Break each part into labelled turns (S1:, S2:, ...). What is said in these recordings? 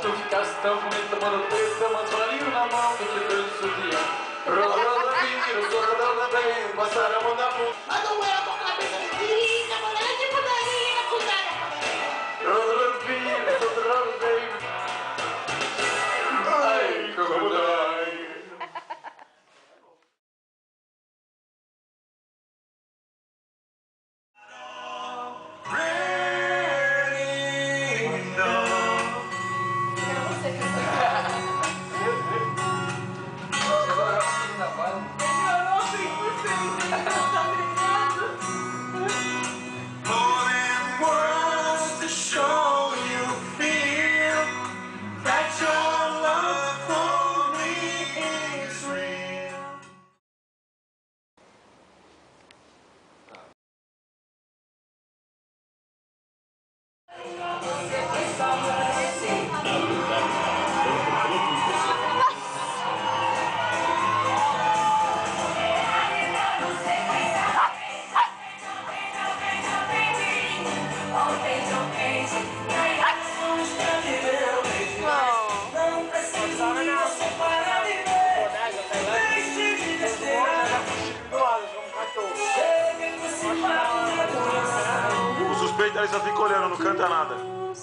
S1: tu ficasse tão bonita, mano, teu mas varinho na mão que te deu esse dia. Roda vira, roda bem, passaram a mão na bunda.
S2: Manda um eu com a cabeça de tira, mulher de putaria, putaria.
S1: Roda vira, roda bem. Ai, como dói.
S3: Ele só fica olhando, não canta nada.
S1: O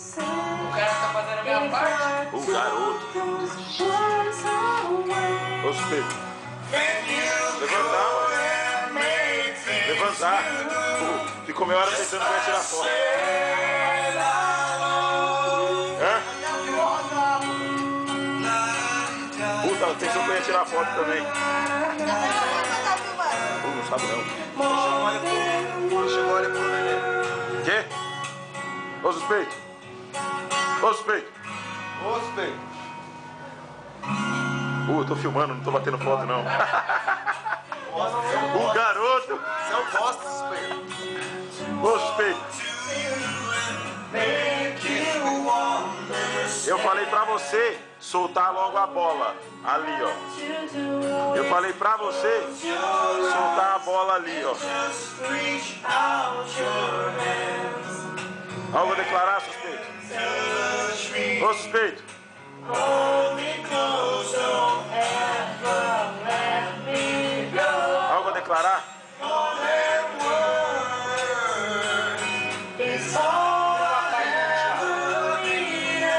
S1: cara tá fazendo a minha parte.
S3: O garoto. Ô, suspeito. Levantar, mano. Levantar. Pô, ficou meia hora pensando que ia tirar foto. Hã? Puta, pensou que eu ia tirar foto também. Não sabe não.
S4: Olha pro neném.
S3: Quê? Ô, suspeito! Ô, suspeito!
S4: Ô, suspeito!
S3: Eu tô filmando, não tô batendo foto, não. O garoto!
S4: Você é um bosta, suspeito!
S3: Ô, suspeito! Eu falei pra você soltar logo a bola. Ali, ó. Eu falei pra você soltar a bola ali, ó. Eu vou declarar, suspeito. Ô, suspeito. Eu vou declarar.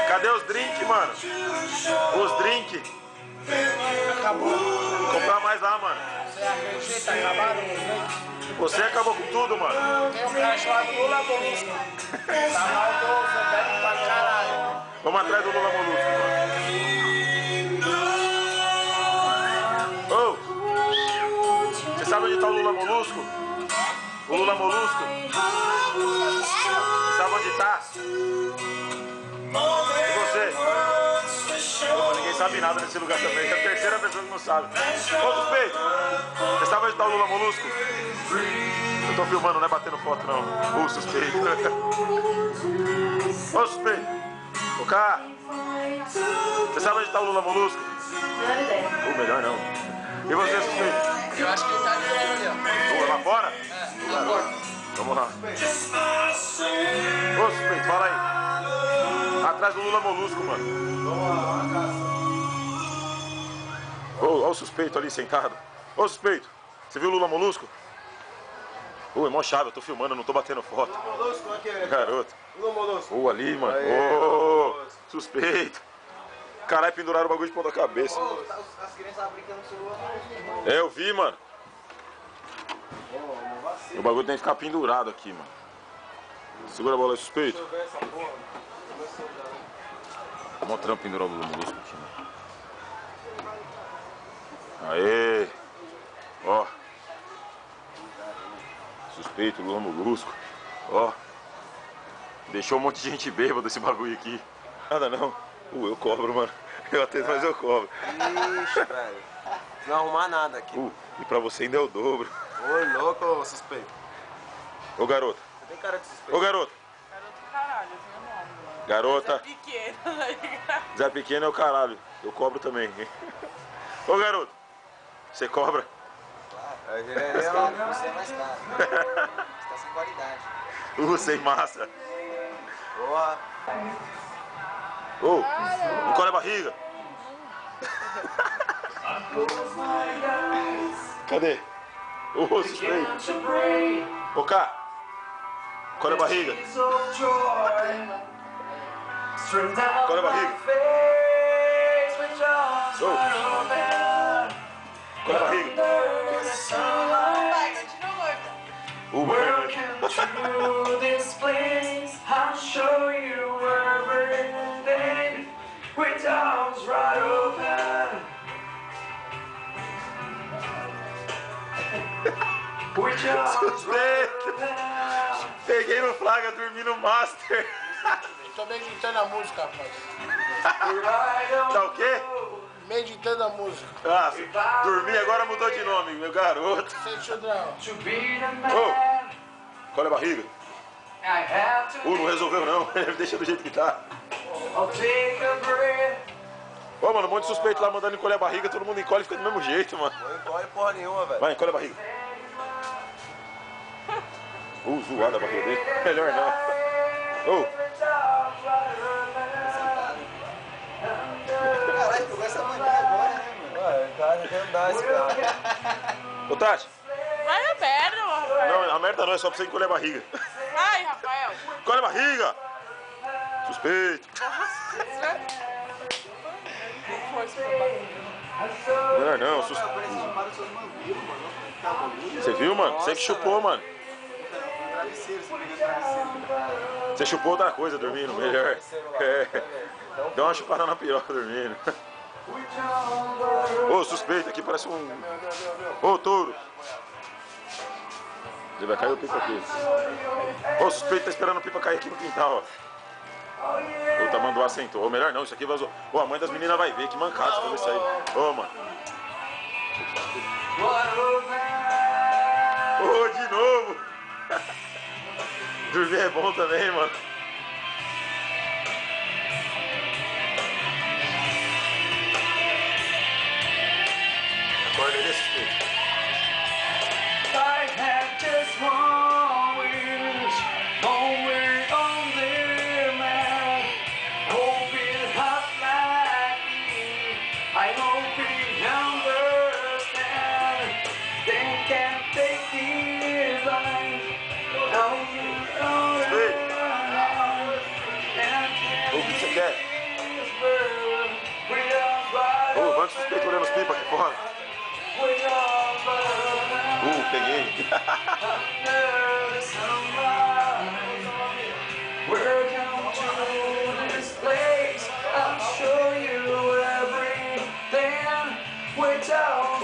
S3: Cadê os drinks, mano? Os drinks.
S1: Acabou.
S3: Comprar mais lá, mano.
S1: Você acredita? Acabaram os drinks?
S3: Você acabou com tudo, mano.
S1: Tem um cara chamado Lula Molusco. Tá maldoso, bebe pra caralho.
S3: Vamos atrás do Lula Molusco, mano. Ô! Você sabe onde tá o Lula Molusco? O Lula Molusco? Sabe onde tá? E você? Pô, ninguém sabe nada nesse lugar também. É a terceira pessoa que não sabe. Ô, suspeito! Você sabe onde tá o Lula Molusco? Eu tô filmando, não é batendo foto, não. Ô, suspeito. Ô, suspeito. Ô, cara. Você sabe onde tá o Lula Molusco? Ou melhor não. E você, suspeito?
S1: Eu acho que ele tá de olho ali, ó.
S3: Ô, lá fora?
S1: É, lá fora.
S3: Vamos lá. Ô, suspeito, fala aí. Atrás do Lula Molusco, mano.
S4: Vamos lá,
S3: Ô, ó o suspeito ali sentado. Ô, suspeito, você viu o Lula Molusco? Ô, é mó chave, eu tô filmando, eu não tô batendo foto.
S4: Lula Molusco, aqui é.
S3: Garoto.
S4: Lula Molusco.
S3: Ô, ali, mano.
S4: Aê,
S3: Ô, suspeito. Caralho, penduraram o bagulho de ponta cabeça.
S4: As crianças brincando no celular.
S3: É, eu vi, mano. O bagulho tem que ficar pendurado aqui, mano. Segura a bola aí, suspeito.
S4: Deixa eu ver essa porra.
S3: Mó trampo pendurar o Lula Molusco aqui, mano. Aê. Ó. Suspeito, Lula Molusco. Ó. Deixou um monte de gente bêbada esse bagulho aqui. Nada não. Eu cobro, mano. Eu atendo, mas eu cobro.
S4: Ixi, velho. Não arrumar nada aqui.
S3: E pra você ainda é o dobro.
S4: Ô, louco, ô, suspeito.
S3: Ô, garota.
S4: Você tem cara de suspeito.
S3: Ô, garota.
S5: Garoto caralho, esse é meu nome, mano.
S3: Garota.
S5: Zé Pequeno, tá ligado?
S3: Zé Pequeno é o caralho. Eu cobro também. Ô, garoto. Você cobra?
S4: Você é mais caro. Você tá sem qualidade.
S3: Sem massa.
S4: Boa.
S3: Ô, encolhe a barriga. Cadê? Ô, suspeito. Ô, cá. Encolhe a barriga. Encolhe a barriga. Ô. Encolhe a barriga.
S5: Vai, continua gorda.
S1: Welcome to this place. I'll show you everything. With arms right open. With arms right open.
S3: Peguei no flagra, dormi no master.
S6: Tô meditando a música, rapaz.
S3: Tá o quê?
S6: Meditando a música.
S3: Ah, dormi, agora mudou de nome, meu garoto.
S6: Sem chudrão.
S1: To be the man.
S3: Ô, encolhe a barriga.
S1: I have to
S3: Não resolveu não, deixa do jeito que tá.
S1: I'll take a breath.
S3: Ô, mano, um monte de suspeito lá mandando encolher a barriga, todo mundo encolhe e fica do mesmo jeito, mano.
S4: Não encolhe porra nenhuma, velho.
S3: Vai, encolhe a barriga. Zoada a barriga dele. Melhor não. Ô,
S7: Caralho, pegou essa mania agora, né, mano?
S4: Ué, o cara quer andar esse cara.
S3: ô Tati.
S5: Vai na merda, Rafael.
S3: Não, a merda não, é só pra você encolher a barriga.
S5: Vai, Rafael.
S3: Encolhe a barriga. Suspeito.
S5: Força pra barriga.
S3: Melhor não,
S7: Parece chupar os seus mamilos, mano. Tá bagulho.
S3: Você viu, mano? Você que chupou, mano.
S7: Travesseiro, se pegando travesseiro.
S3: Você chupou outra coisa dormindo, melhor. É. Deu uma chupada na piroca dormindo. Ô, suspeito, aqui parece um... Ô, touro. Ele vai cair o pipa aqui. Ô, suspeito tá esperando o pipa cair aqui no quintal, ó. O tamanduá sentou. Ou melhor não, isso aqui vazou. Ô, a mãe das meninas vai ver, que mancada fazer isso aí. Ô, mano. Ô, de novo. Dormir é bom também, mano. Acorda aí, suspeito.
S1: I had just one wish, only on the man. Hope it hot like me. I hope it understand. They can't take this life.
S3: Ô, o que você quer? Ô, vai suspeito olhando os pipas aqui fora. Peguei.
S1: Welcome to this place. I'll show you everything. Without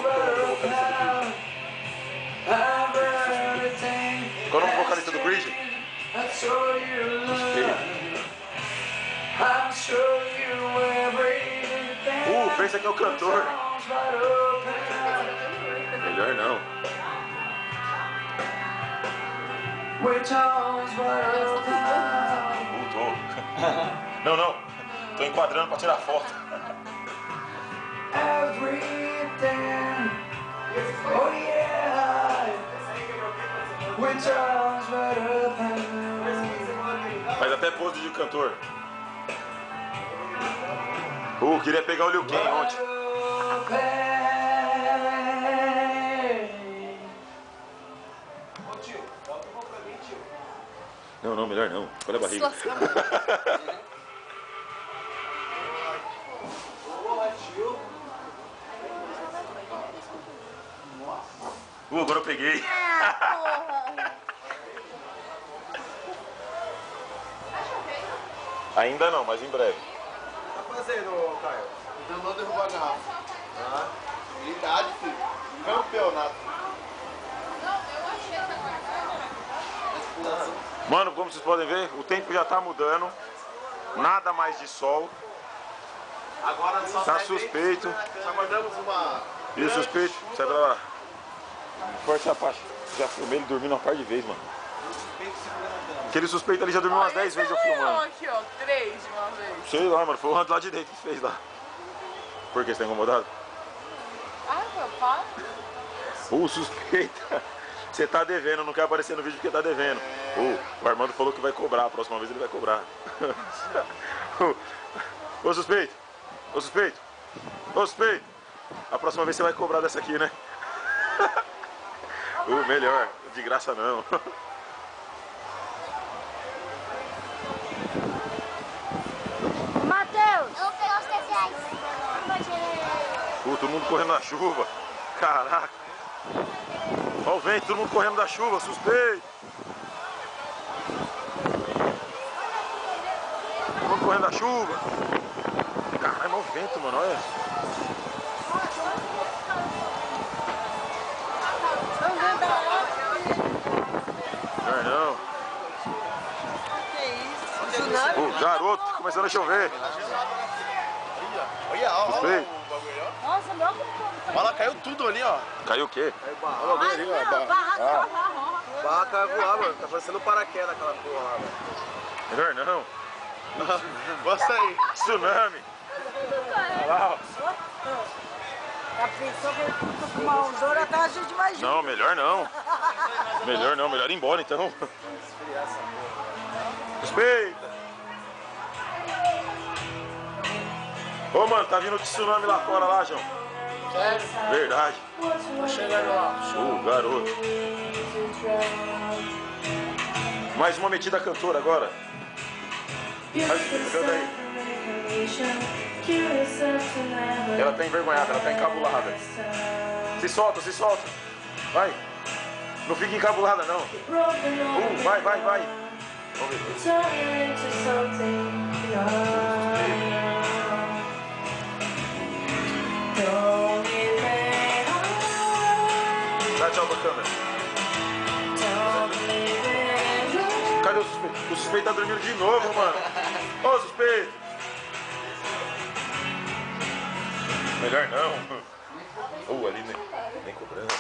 S1: everything.
S3: Qual é o nome do vocalista do Bridge?
S1: I'll show you love. I'll show you everything.
S3: Pensa que é o cantor. Melhor não. Tô. Não. Tô enquadrando pra tirar foto.
S1: Everything. Oh yeah. Which arms right up.
S3: Faz até pose de cantor. Queria pegar o Liu Kang ontem. Não, melhor não. Olha a barriga. Agora eu peguei. Ainda não, mas em breve.
S7: Tá fazendo, Caio?
S6: Tentando derrubar a garrafa.
S7: Ah, habilidade, filho. Campeonato.
S3: Mano, como vocês podem ver, o tempo já tá mudando. Nada mais de sol.
S7: Agora só
S3: Tá
S7: sai
S3: suspeito.
S7: bem, só guardamos uma...
S3: E o suspeito, sai pra lá. Forte essa parte. Já filmei ele dormindo uma par de vezes, mano. Aquele suspeito ali já dormiu umas 10 vezes eu filmando.
S5: Aqui, ó, 3 de uma vez.
S3: Sei lá, mano, foi o lá de dentro que fez lá. Por que você tá incomodado?
S5: Ai, meu pai.
S3: Suspeita. Você tá devendo, não quer aparecer no vídeo porque tá devendo. O Armando falou que vai cobrar, a próxima vez ele vai cobrar. Ô suspeito. Ô suspeito. Ô suspeito. A próxima vez você vai cobrar dessa aqui, né? Melhor. De graça não.
S2: Matheus! Eu vou pegar os 10 reais.
S3: Todo mundo correndo na chuva. Caraca. Olha o vento, todo mundo correndo da chuva, suspeito. Todo mundo correndo da chuva. Caralho, olha o vento, mano, olha. Não. O garoto, começando a chover.
S7: Olha, ó,
S3: Suspeito.
S7: o bagulho, ó.
S5: Nossa, meu
S7: Olha lá, caiu tudo ali, ó.
S3: Caiu o quê?
S7: Olha o bagulho ali, ó.
S4: Barra caiu voar, mano. Tá parecendo paraquedas aquela porra lá, velho.
S3: Melhor não.
S7: Mostra aí.
S3: Tsunami. Olha lá, ó.
S5: A pessoa que com uma ondona tá a gente mais junto.
S3: Não, melhor não. Melhor não, melhor ir embora então. Respeita. Ô mano, tá vindo o tsunami lá fora lá, João.
S6: Sério?
S3: Verdade.
S6: Tô chegando lá.
S3: Garoto. Mais uma metida cantora agora. Canta aí. Ela tá envergonhada, ela tá encabulada. Se solta, se solta. Vai. Não fica encabulada, não. Vai, vai, vai. Vamos ver. Dá tchau pra câmera. Cadê o suspeito? O suspeito tá dormindo de novo, mano. Ô, suspeito. Melhor não. Ali nem cobrando.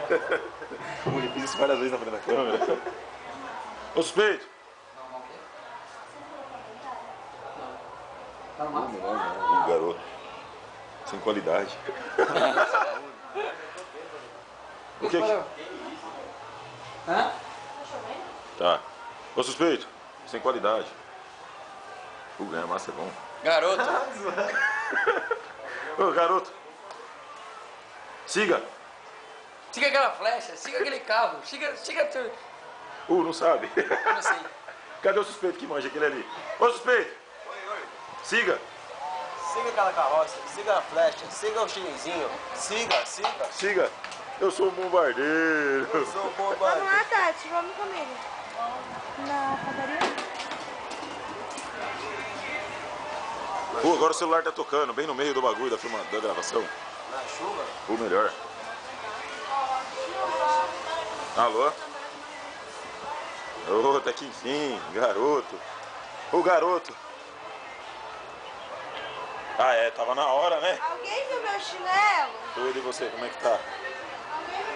S3: Eu fiz isso várias vezes na frente da câmera. Ô, suspeito. Não, garoto. Sem qualidade. O que que...
S1: Hã?
S3: Tá. Ô, suspeito. Sem qualidade. Ganhar massa é bom.
S1: Garoto.
S3: Ô, garoto. Siga.
S1: Siga aquela flecha, siga aquele carro, siga tudo.
S3: Não sabe.
S1: Eu não sei.
S3: Cadê o suspeito que manja aquele ali? Ô, suspeito. Siga.
S4: Siga aquela carroça, siga a flecha, siga o chinesinho. Siga.
S3: Siga. Eu sou um bombardeiro.
S4: Eu sou o bombardeiro.
S2: Vamos lá, Tati, vamos comigo. Na padaria?
S3: Agora o celular tá tocando, bem no meio do bagulho da gravação.
S4: Na chuva?
S3: Melhor. Alô? Até que enfim, garoto. Garoto. Tava na hora, né?
S2: Alguém viu meu chinelo?
S3: Tudo, e você, como é que tá?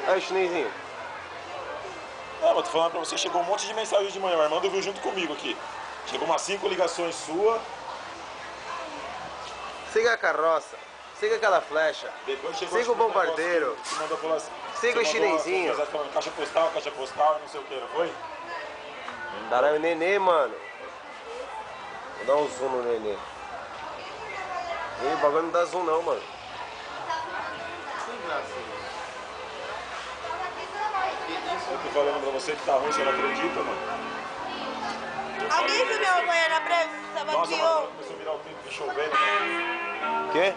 S4: Aí, chinesinho.
S3: Mas tô falando pra você, chegou um monte de mensagem de manhã, o Armando viu junto comigo aqui. Chegou umas 5 ligações sua.
S4: Siga a carroça, siga aquela flecha.
S3: Depois chegou
S4: Siga o bombardeiro. Siga o chinesinho.
S3: Caixa postal e não sei o que, não foi?
S4: Caralho, o nenê, mano. Vou dar um zoom no nenê. O bagulho não dá zoom não, mano.
S3: Eu tô falando pra você que tá ruim, você não acredita, mano?
S2: Alguém viu meu banheiro na presa? Tava
S3: Nossa,
S2: aqui,
S3: mano,
S2: ó.
S3: começou a virar o tempo de chover.
S4: Quê?